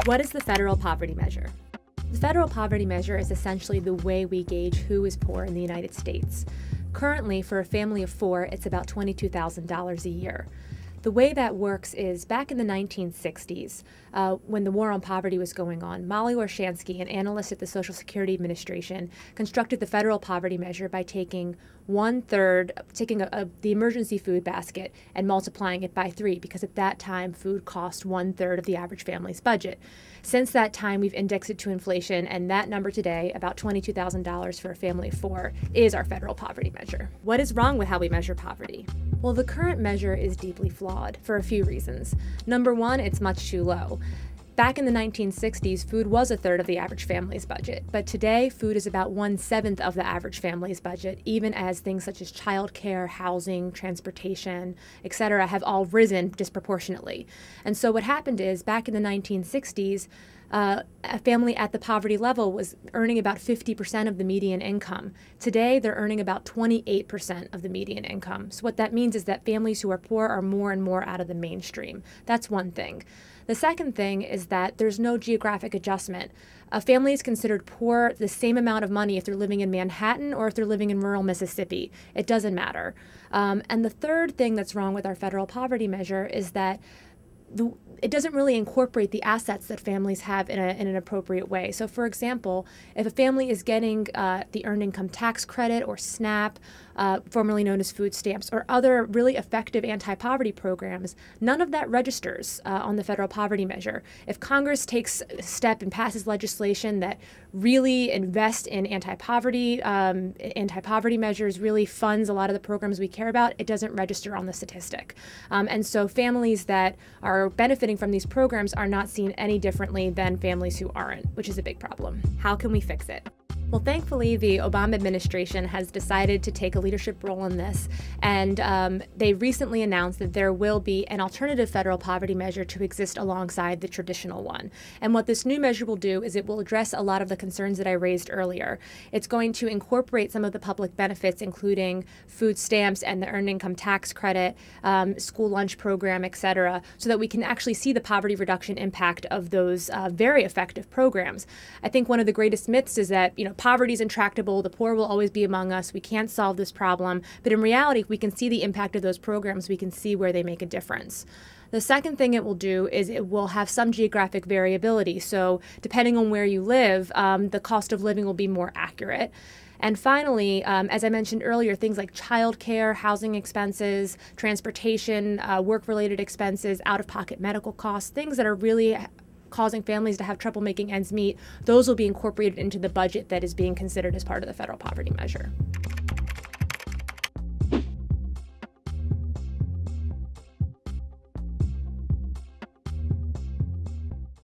What is the federal poverty measure? The federal poverty measure is essentially the way we gauge who is poor in the United States. Currently, for a family of four, it's about $22,000 a year. The way that works is back in the 1960s, when the war on poverty was going on, Molly Orshansky, an analyst at the Social Security Administration, constructed the federal poverty measure by taking the emergency food basket and multiplying it by 3, because at that time food cost 1/3 of the average family's budget. Since that time, we've indexed it to inflation, and that number today, about $22,000 for a family of four, is our federal poverty measure. What is wrong with how we measure poverty? Well, the current measure is deeply flawed for a few reasons. Number one, it's much too low. Back in the 1960s, food was 1/3 of the average family's budget, but today food is about 1/7 of the average family's budget, even as things such as childcare, housing, transportation, etc. have all risen disproportionately. And so what happened is, back in the 1960s, a family at the poverty level was earning about 50% of the median income. Today, they're earning about 28% of the median income. So what that means is that families who are poor are more and more out of the mainstream. That's one thing. The second thing is that there's no geographic adjustment. A family is considered poor the same amount of money if they're living in Manhattan or if they're living in rural Mississippi. It doesn't matter. And the third thing that's wrong with our federal poverty measure is that it doesn't really incorporate the assets that families have in an appropriate way. So, for example, if a family is getting the Earned Income Tax Credit or SNAP, formerly known as food stamps, or other really effective anti-poverty programs, none of that registers on the federal poverty measure. If Congress takes a step and passes legislation that really invests in anti-poverty measures, really funds a lot of the programs we care about, it doesn't register on the statistic. And so families that are benefiting from these programs are not seen any differently than families who aren't, which is a big problem. How can we fix it? Well, thankfully, the Obama administration has decided to take a leadership role in this, and they recently announced that there will be an alternative federal poverty measure to exist alongside the traditional one. And what this new measure will do is it will address a lot of the concerns that I raised earlier. It's going to incorporate some of the public benefits, including food stamps and the Earned Income Tax Credit, school lunch program, etc., so that we can actually see the poverty reduction impact of those very effective programs. I think one of the greatest myths is that, poverty is intractable, the poor will always be among us, we can't solve this problem. But in reality, if we can see the impact of those programs, we can see where they make a difference. The second thing it will do is it will have some geographic variability. So depending on where you live, the cost of living will be more accurate. And finally, as I mentioned earlier, things like childcare, housing expenses, transportation, work-related expenses, out-of-pocket medical costs, things that are really causing families to have trouble making ends meet, those will be incorporated into the budget that is being considered as part of the federal poverty measure.